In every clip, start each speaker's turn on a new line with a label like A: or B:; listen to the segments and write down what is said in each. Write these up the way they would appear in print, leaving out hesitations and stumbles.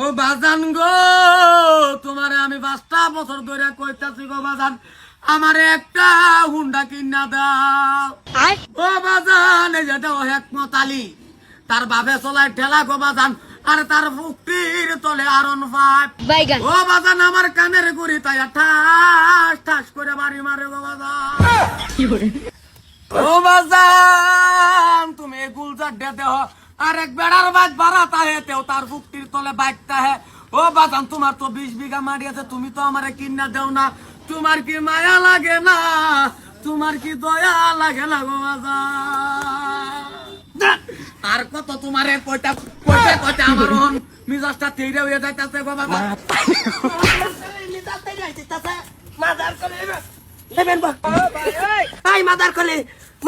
A: ও বাজান গো, তোমারে আমি 5টা বছর ধরে কইতাছি গো বাজান, আমারে একটা হুন্ডা কিনা দাও। ও বাজান, এই যেটা হেকমত আলী, তার বাপে চলায় ঠেলা গো বাজান, আর তার ফুকটির তলে R15। ও বাজান, আমার কানের গুড়ি তাই ঠাস ঠাস করে বাড়ি মারে গো বাজান। ও বাজান, তুমি গুলজার ডেতে হ, আর এক বেড়ার বাইক বাড়াতা হে তেও তার ফুকটির তলে বাইকটা হে। ও বাজান, তোমার তো 20 বিঘা মাটি আছে, তুমি তো আমারে কিনা দেও না। তোমার কি মায়া লাগে না? তোমার কি দয়া লাগে না গো বাজান? আর কত তোমারে কয়টা কয়টা কয়টা আমার মিজাজটা তেইরা হয়ে যাইতাছে গো বাজান। মিজাজটা যাইতাছে মাদার করে নেবেন বা আই মাদার করে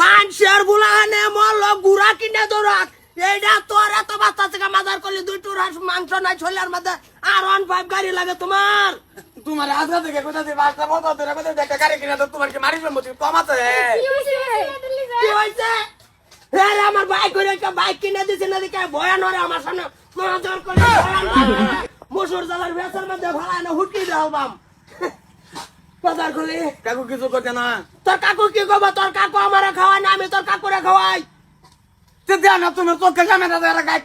A: মানুষের বুলানে মল গুড়া কিনে দৌড়াত। এইটা তোর এত বাচ্চা থেকে মাদার করলে 2 টুর মাংস নাই ছলের মধ্যে R15 গাড়ি লাগে তোমার। তোমার আজকে থেকে কোথা থেকে 5টা বছর ধরে কোথা থেকে গাড়ি কিনে দাও, তোমার কি মারিস মতি কম আছে? কি হইছে? হ্যাঁ, আমার বাইক করে একটা বাইক কিনে দিছে না, দেখে ভয়ান হরে আমার সামনে মাদার করে মুসুর জালার ভেসার মধ্যে ভাড়া না হুটকি দাও বাম। বাজার করলে কাকু কিছু করতে না। তোর কাকু কি করবো? তোর কাকু আমারে খাওয়ায় না, আমি তোর কাকুরে খাওয়াই। তুমি চোখে ক্যামেরা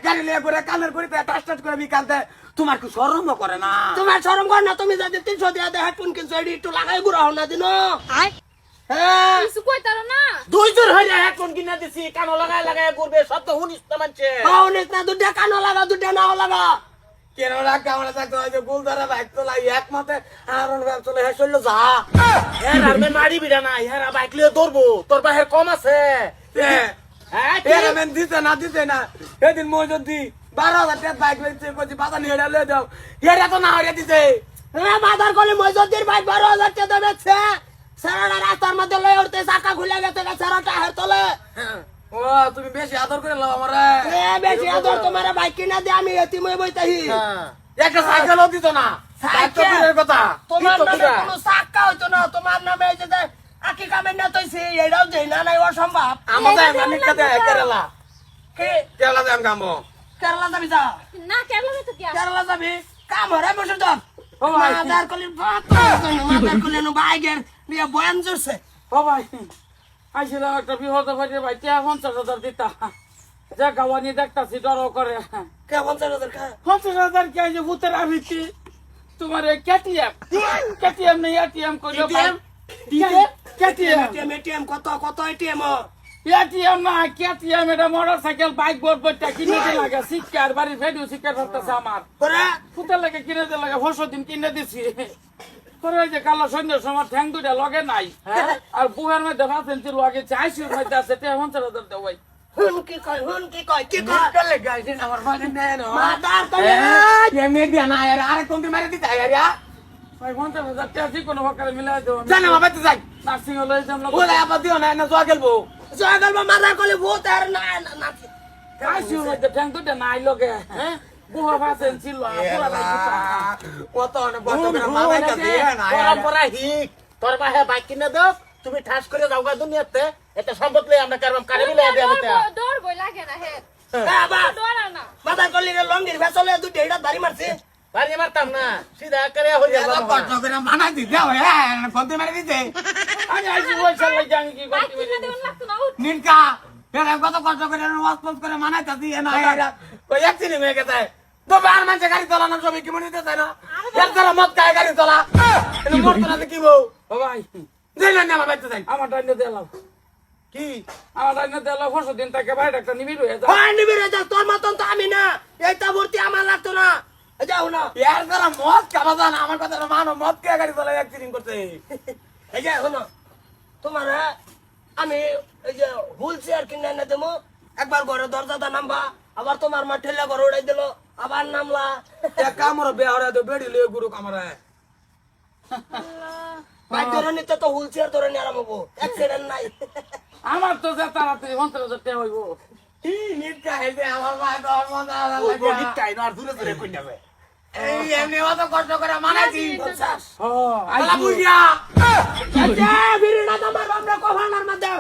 A: গাড়ি লিয়ে করে কানের করিতে টাস টাস করে বিকালতে, তোমার কি শরম করে না? তোমার শরম করে না? তুমি যদি 300 দিয়ে হেডফোন কিনছো, এটি একটু লাগাই বুড়া হও না দিন। হ্যাঁ, কিছু কইতার না। 2 জোর হইয়া হেডফোন কিনে দিছি, কানো লাগাই লাগাই ঘুরবে, শব্দ শুনিস না মানছে। শুনিস না? 2টা কানো লাগা, 2টা নাও লাগা। কেন রাখা আমরা থাকতে হয় যে গুলদারা বাইক তোলাই এক মাথে R15 চলে হেসল যা। হ্যাঁ, আর মারি বিড়া নাই, হ্যাঁ বাইক লিয়ে দৌড়বো, তোর বাহের কম আছে। দিতে না দিতে না, সেদিন মই যদি 12,000 টাকা বাইক লইছে, কইছি বাজার নিয়ে লয়ে যাও, এরা তো না হইয়া দিছে। বাজার করলে মজুদির বাইক 12,000 টাকা বেচছে, সারাটা রাস্তার মধ্যে লয়ে উঠতে চাকা খুলে গেছে, সারাটা হের তলে। ও, তুমি বেশি আদর করে লাও আমারে। বেশি আদর তোমার বাইক কিনা দিয়ে আমি এতিম হয়ে বইতাহি। একটা সাইকেলও দিত না। সাইকেলের কথা তোমার নামে কোনো চাকা হইতো না, তোমার নামে এই যে আকি কামের না তৈছি, এটাও দেই না, নাই অসম্ভব। আমাদের আমি কাছে কেরালা কি কেরালা যাম কামো। কেরালা যাবি? যা না, কেরালা যেতে কি? কেরালা যাবি কাম হরে বসে তো। ও ভাই, মাদার কলি মাদার কলি নো বাইগের নিয়ে বয়ান জুরছে। ও ভাই, আইছিল একটা বিপদ হইছে ভাই, 50,000 দিতা, যা গাওয়ানি দেখতাছি ডর করে। কে 50,000? কা 50,000 কে? যে ভূতের আবিতি তোমার কেটিএম কেটিএম নেই, এটিএম কইলো কেটিএম কত কত এটিএম? এটিএম না, কেটিএম, এটা মোটরসাইকেল বাইক বোর্ড বইটা কিনে দিয়ে লাগে, শিক্ষার বাড়ির ভিডিও শিক্ষার ধরতেছে আমার ফুটের লাগে, কিনে দিয়ে লাগে 400 দিন কিনে দিছি। করে যে কালো সন্ধ্যার সময় ঠ্যাং 2টা লগে নাই, আর বুহের মধ্যে 5 ইঞ্চি লগে আইসিউর মধ্যে আছে, 50,000 দেও ভাই। হুন কি কয় কি করলে গাইছে আমার মানে নেন মাদার তলে এমনি দিয়া না यार, আরে কোনটি মারি দিতা यार ভাই 50,000 টাকা যে কোনো প্রকারে মিলাই দাও। জানা বাবা তো যাই নার্সিং হলে যাম না, ওলা আবার দিও না, না জগেলবো মাদার কলে ভূত আর না না আইসিউর মধ্যে ঠ্যাং 2টা নাই লগে, হ্যাঁ বুহা 5 ইঞ্চি লো পুরা লাগিতা কত না কত করে মামাইটা দিয়ে না পরম্পরা হি তোর বাহে বাইক কিনে দাও, তুমি ঠাস করে যাওগা দুনিয়াতে, এটা সম্পদ লই আমরা কারবাম কারে মিলাই দেব। ডর বই লাগে না হে, বাবা ডর না মাথা কলি রে লঙ্গির ফেসলে 2টা এটা দাড়ি মারছে, দাড়ি মারতাম না সিধা করে হই যাবে, কত করে মানা দিতে হয়, কত মারি দিতে আমি আইছি ওই চলে জানি কি করতে নিনকা এরা কত কষ্ট করে ওয়াসপস করে মানাইতা দিয়ে না, কই একদিনে হয়ে গেছে তো বার মানছে গাড়ি চালা না, সবই কি মনে দিতে চায় না, একদম মত গায় গাড়ি চালা এটা মোর তো কি বউ। ও ভাই দিলেন না আমার বাইতে যাই, আমার ডাইনে দেলাও কি, আমার ডাইনে দেলাও 400 দিন থেকে বাইরে একটা নিবিড় হয়ে যায়। হ্যাঁ নিবিড় হয়ে যায়, তোর মতন তো আমি না, এইটা ভর্তি আমার লাগতো না, যাও না ইয়ার যারা মদ খাবা জান, আমার কথা মানো, মদ কে গাড়ি চালায় অ্যাক্সিডেন্ট করতে। এই যে শোনো, তোমার আমি এই যে হুইল চেয়ার কিনে এনে দেবো, একবার ঘরে দরজাটা নামবা, আবার তোমার মা ঠেলে ঘরে উড়াই দিল, আবার নামলা, কামড় বেহরা তো বেড়ি লিয়ে গুরু কামড় বাইক ধরে নিতে তো হুইল চেয়ার ধরে নিয়ে আরাম হবো, অ্যাক্সিডেন্ট নাই। আমার তো যে তাড়াতাড়ি 50,000 টাকা হইব, নিটকা হেলতে আমার মা তো মজা লাগে, নিটকাই না আর দূরে দূরে কই যাবে, এই এমনি অত কষ্ট করে মানাইছি বলছাস। আলা বুঝিয়া আচ্ছা বিরি না তোমার আমরা কভানার মধ্যে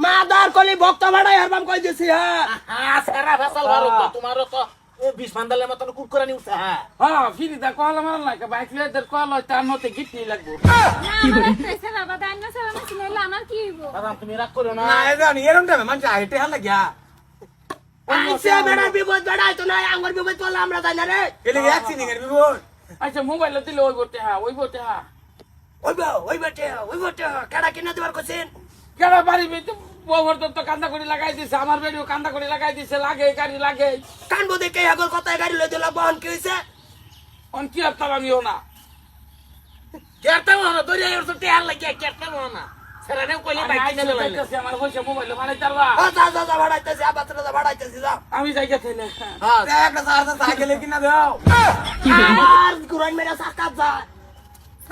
A: মাদার কলি ভক্ত ভাড়াই হারবাম কই দিছি। হ্যাঁ সারা ফসল ভালো তো তোমারও তো
B: এ 20 মান্দালের মতন কুরকুরানি উঠছে হ্যাঁ
A: হ্যাঁ ফিরিদা কল মার লাগে বাইক লেদের কল হয় তার মতে গিফটই লাগবো
B: দাদা তুমি রাগ করো না
C: না জানি এরকম টাইমে মানুষ আইতে হাল লাগিয়া
D: আইছে বেড়ার বিপদ বেড়াই তো নাই আঙ্গুর বিপদ চলে আমরা জানি না রে
C: এলে অ্যাক্সিডেন্ট এর বিপদ
A: আচ্ছা মোবাইলে দিলে ওই বটে হ্যাঁ ওই বটে হ্যাঁ
D: ওই বেটে কেডা কিনে দিবার কইছেন
A: কেন বাড়ি ভিতরে বউর তো কান্দা করে লাগাই দিছে আমার বেডিও কান্দা করে লাগাই দিছে লাগে গাড়ি লাগে
D: কানবো দেখে আগর কথায় গাড়ি লই দিলা বহন কি হইছে
A: অন কি আর তালামিও না
B: কেটে মনে দরিয়া এর সত্যি হাল লাগিয়া কেটে মনে সেরানে কইলে বাইক কিনে লইলে
A: দেখতেছি আমার পয়সা মোবাইলে বানাই তারবা
D: যা ভাড়াইতেছি আবাত্রা ভাড়াইতেছি যা
A: আমি যাই গেছে না
B: হ্যাঁ
C: একটা সারসা সাইকেলে কিনা দাও
D: আর গুরান মেরা সাকাত যা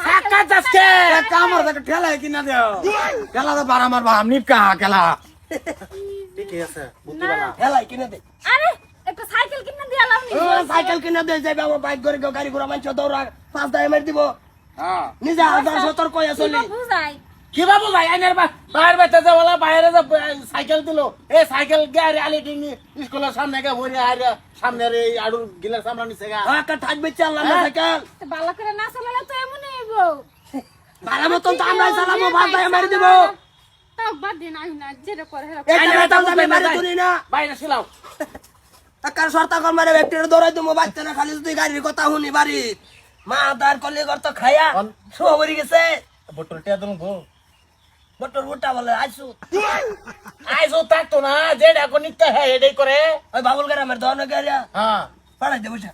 A: টাকা যাচ্ছে
C: এক কামর থেকে ঠেলা কিনা দাও ঠেলা তো পার আমার বাম নিপকা খেলা
B: ঠিক আছে
D: হেলাই কিনে দে
E: আরে একটা সাইকেল কিনে দিলাম নি
D: সাইকেল কিনে দে যাইবে আমার বাইক করে গাড়ি ঘোড়া মানছ দৌড়া 5 দায় মার দিব
A: হ্যাঁ
D: নিজে আদার সতর্ক হয়ে চলি
E: বুঝাই
B: কি বাবু ভাই আইনের বাইরে বেতে যাওয়ালা বাইরে যা সাইকেল দিল এই সাইকেল গাড়ি আলি ডিং স্কুলের সামনে গে ভরে আর সামনের এই আড়ুর গিলার সামনে নিচে গা
D: একটা থাকবে চালাম না সাইকেল
E: তো ভালো করে না চালালে তো এমনই হইব
D: ভালো মতন তো আমরা চালাবো 5 দায় মার দিব
E: তাও বাদ দিন আই না যেটা করে হেরা
D: এটা তো আমি মারি তুই না
B: বাইরে ছিলাম
D: কার সরতা কর মারে ব্যক্তির দৌড়াই দেবো বাচ্চা না খালি তুই গাড়ির কথা শুনি বাড়ি মা দার করলে ঘর তো খাইয়া শোয়া মরি গেছে
B: বোতল টিয়া দিলাম গো
D: বটর উঠা বলে আইসু
B: আইসো থাকতো না যেটা এখন নিতে হ্যাঁ এটাই করে
D: ওই বাবুল গ্রামের দহন গাড়িয়া
B: হ্যাঁ
D: পাড়াই দে বসে